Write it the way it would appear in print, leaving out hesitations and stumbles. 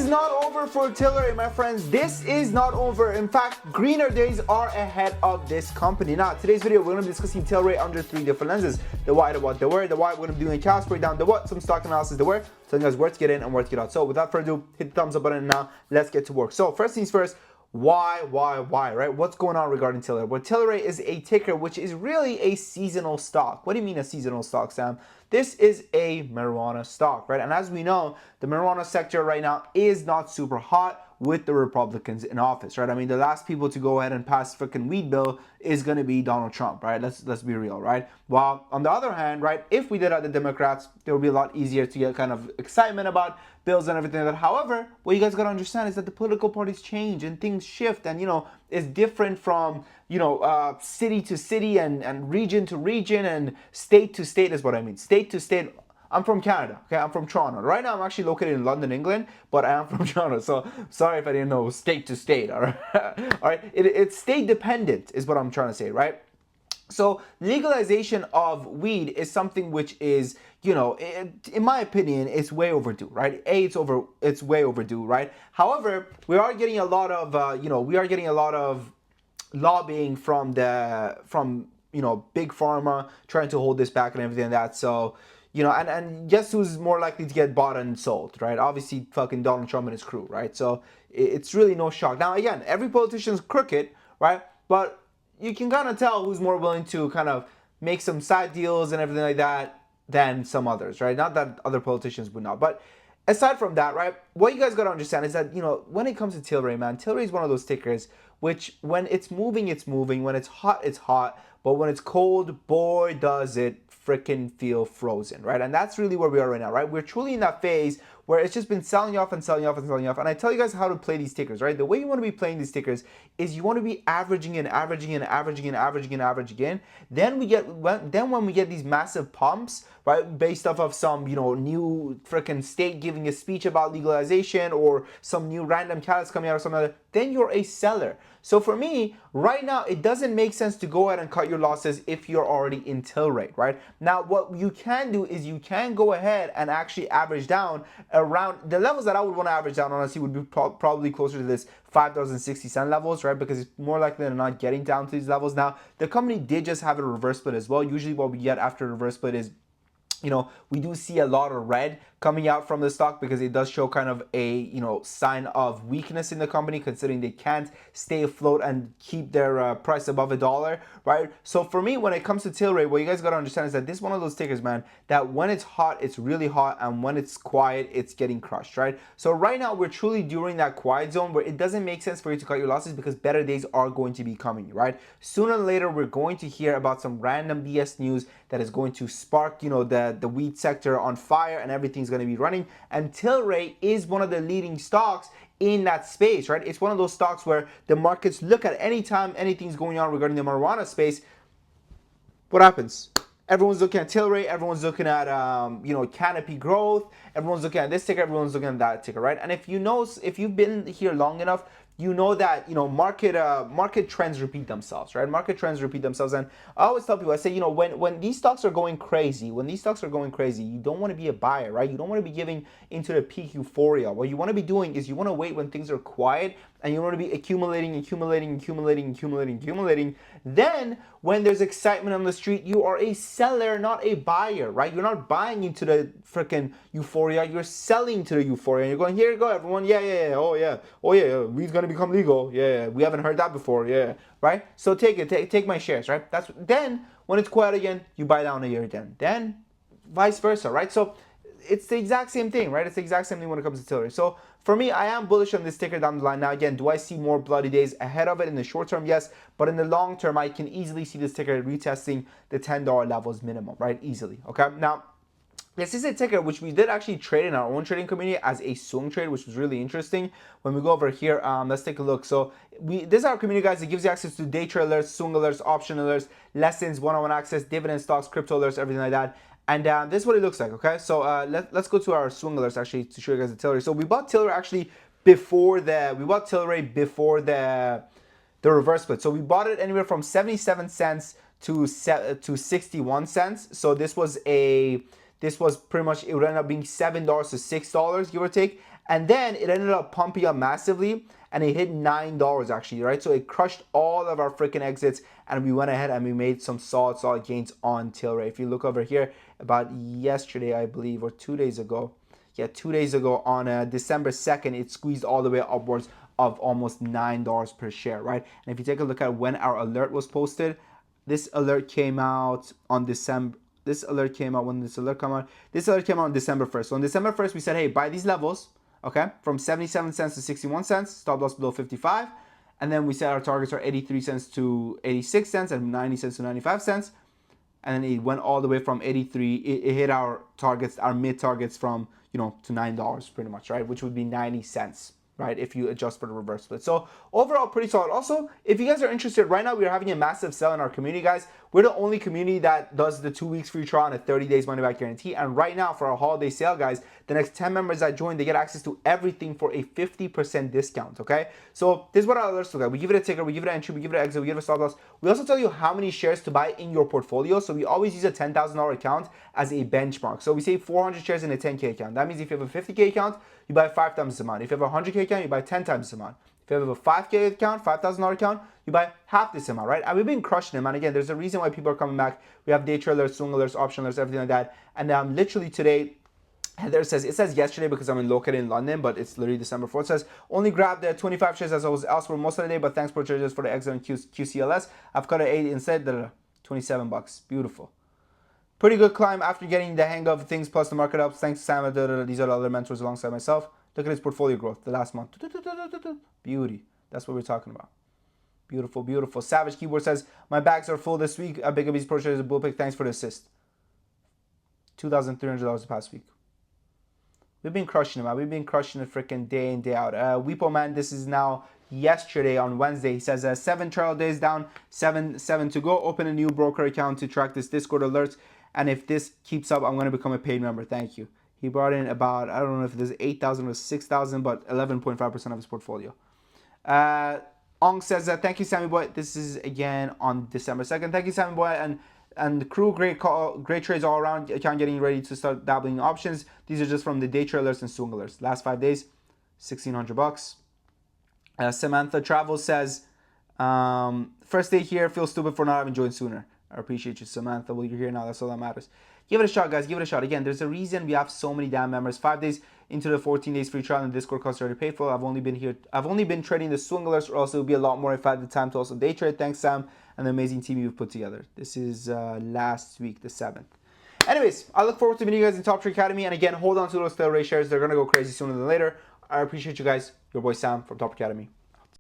is not over for Tillray, my friends. This is not over. In fact, greener days are ahead of this company. Now, today's video, we're going to be discussing Tillray under 3 different lenses. The why, the what, the where. The why, we're going to be doing a cast breakdown. The what, some stock analysis. The where, telling you guys where to get in and where to get out. So without further ado, hit the thumbs up button and now let's get to work. So first things first, why, right? What's going on regarding Tillray? Well, Tillray is a ticker which is really a seasonal stock. What do you mean a seasonal stock, Sam? This is a marijuana stock, right? And as we know, the marijuana sector right now is not super hot with the Republicans in office, right? I mean, the last people to go ahead and pass freaking weed bill is going to be Donald Trump, right? Let's be real, right? While on the other hand, right, if we did have the Democrats, it would be a lot easier to get kind of excitement about bills and everything like that. However, what you guys got to understand is that the political parties change and things shift, and it's different from city to city and region to region and state to state is what I mean. State to state. I'm from Canada, okay? I'm from Toronto. Right now, I'm actually located in London, England, but I am from Toronto, so sorry if I didn't know state to state, all right? All right, it's state dependent is what I'm trying to say, right? So legalization of weed is something which is, in my opinion, it's way overdue, right? It's way overdue, right? However, we are getting a lot of, lobbying from big pharma trying to hold this back and everything like that. So, and guess who's more likely to get bought and sold, right? Obviously, fucking Donald Trump and his crew, right? So it's really no shock. Now, again, every politician's crooked, right? But you can kind of tell who's more willing to kind of make some side deals and everything like that than some others, right? Not that other politicians would not. But aside from that, right, what you guys got to understand is that, when it comes to Tillray, man, Tillray is one of those tickers which when it's moving, it's moving. When it's hot, it's hot. But when it's cold, boy, does it freaking feel frozen, right? And that's really where we are right now, right? We're truly in that phase where it's just been selling off and selling off and selling off. And I tell you guys how to play these tickers, right? The way you want to be playing these tickers is you want to be averaging and averaging and averaging and averaging and averaging in. Then when we get these massive pumps, right, based off of some, new freaking state giving a speech about legalization or some new random catalyst coming out or something like that, then you're a seller. So for me, right now, it doesn't make sense to go ahead and cut your losses if you're already in Tillray, right? Now, what you can do is you can go ahead and actually average down around the levels that I would want to average down, honestly, would be probably closer to this 5,060 cent levels, right? Because it's more likely than not getting down to these levels. Now, the company did just have a reverse split as well. Usually what we get after a reverse split is we do see a lot of red coming out from the stock because it does show kind of a, sign of weakness in the company considering they can't stay afloat and keep their price above $1, right? So for me, when it comes to Tillray, what you guys got to understand is that this is one of those tickers, man, that when it's hot, it's really hot, and when it's quiet, it's getting crushed, right? So right now, we're truly during that quiet zone where it doesn't make sense for you to cut your losses because better days are going to be coming, right? Sooner or later, we're going to hear about some random BS news that is going to spark, the weed sector on fire and everything's going to be running. And Tillray is one of the leading stocks in that space, right? It's one of those stocks where the markets look at any time anything's going on regarding the marijuana space. What happens? Everyone's looking at Tillray, everyone's looking at Canopy Growth, everyone's looking at this ticker, everyone's looking at that ticker, right? And if you've been here long enough, you know that market trends repeat themselves, right? Market trends repeat themselves, and I always tell people, I say, when these stocks are going crazy, you don't want to be a buyer, right? You don't want to be giving into the peak euphoria. What you want to be doing is you want to wait when things are quiet, and you want to be accumulating. Then, when there's excitement on the street, you are a seller, not a buyer, right? You're not buying into the freaking euphoria. You're selling to the euphoria. And you're going, here you go, everyone. Yeah. Oh yeah. Weed's gonna become legal. Yeah. We haven't heard that before. Yeah. Right. So take it. Take my shares. Right. Then when it's quiet again, you buy down a year again. Then vice versa. Right. So it's the exact same thing, right? It's the exact same thing when it comes to Tillray. So for me, I am bullish on this ticker down the line. Now, again, do I see more bloody days ahead of it in the short term? Yes. But in the long term, I can easily see this ticker retesting the $10 levels minimum, right? Easily. Okay. Now, this is a ticker which we did actually trade in our own trading community as a swing trade, which was really interesting. When we go over here, let's take a look. So this is our community, guys. It gives you access to day trade alerts, swing alerts, option alerts, lessons, one-on-one access, dividend stocks, crypto alerts, everything like that. And this is what it looks like, okay? So let's go to our swing alerts actually to show you guys the Tillray. So we bought Tillray actually before the reverse split. So we bought it anywhere from 77 cents to 61 cents. So this was pretty much, it would end up being $7 to $6, give or take. And then it ended up pumping up massively, and it hit $9 actually, right? So it crushed all of our freaking exits, and we went ahead and we made some solid gains on Tillray. If you look over here, about yesterday, I believe, or 2 days ago, yeah, 2 days ago on December 2nd, it squeezed all the way upwards of almost $9 per share, right? And if you take a look at when our alert was posted, this alert came out on December. This alert came out when this alert came out. This alert came out on December 1st. So on December 1st, we said, hey, buy these levels, okay, from 77 cents to 61 cents, stop loss below 55. And then we said our targets are 83 cents to 86 cents and 90 cents to 95 cents. And then it went all the way from 83. It hit our targets, our mid targets from, to $9 pretty much, right? Which would be 90 cents, right? If you adjust for the reverse split. So overall, pretty solid. Also, if you guys are interested, right now we're having a massive sale in our community, guys. We're the only community that does the 2 weeks free trial and a 30 days money back guarantee. And right now for our holiday sale, guys, the next 10 members that join, they get access to everything for a 50% discount, okay? So this is what our alerts look like. We give it a ticker, we give it an entry, we give it an exit, we give it a stop loss. We also tell you how many shares to buy in your portfolio. So we always use a $10,000 account as a benchmark. So we say 400 shares in a 10K account. That means if you have a 50K account, you buy 5 times this amount. If you have a 100K account, you buy 10 times this amount. If you have a 5K account, $5,000 account, you buy half this amount, right? And we've been crushing them. And again, there's a reason why people are coming back. We have day trade alerts, swing alerts, option alerts, everything like that. And literally today, Heather says, it says yesterday because I'm located in London, but it's literally December 4th. It says, only grabbed the 25 shares as I was elsewhere most of the day, but thanks purchases for the exit on QCLS. I've cut an 8 instead, $27. Beautiful. Pretty good climb after getting the hang of things, plus the market ups. Thanks to Sam. These are the other mentors alongside myself. Look at his portfolio growth the last month. Beauty. That's what we're talking about. Beautiful, beautiful. Savage Keyboard says, my bags are full this week. Big Ab's purchase a bull pick. Thanks for the assist. $2,300 the past week. We've been crushing it, man. We've been crushing it freaking day in, day out. Weepo Man, this is now yesterday on Wednesday. He says 7 trial days down, 7 to go. Open a new broker account to track this Discord alerts. And if this keeps up, I'm going to become a paid member. Thank you. He brought in about, I don't know if there's 8,000 or 6,000, but 11.5% of his portfolio. Ong says, thank you, Sammy Boy. This is again on December 2nd. Thank you, Sammy Boy. And the crew, great trades all around. Account getting ready to start dabbling in options. These are just from the day trade alerts and swing alerts. Last 5 days, $1,600. Samantha Travel says, first day here, feel stupid for not having joined sooner. I appreciate you, Samantha. Well, you're here now. That's all that matters. Give it a shot, guys. Give it a shot. Again, there's a reason we have so many damn members. 5 days into the 14 days free trial and the Discord costs already paid for. I've only been trading the swing alerts, or else it would be a lot more if I had the time to also day trade. Thanks, Sam, and the amazing team you've put together. This is last week, the 7th. Anyways, I look forward to meeting you guys in Top Tree Academy. And again, hold on to those Tillray shares. They're going to go crazy sooner than later. I appreciate you guys. Your boy Sam from Top Tree Academy.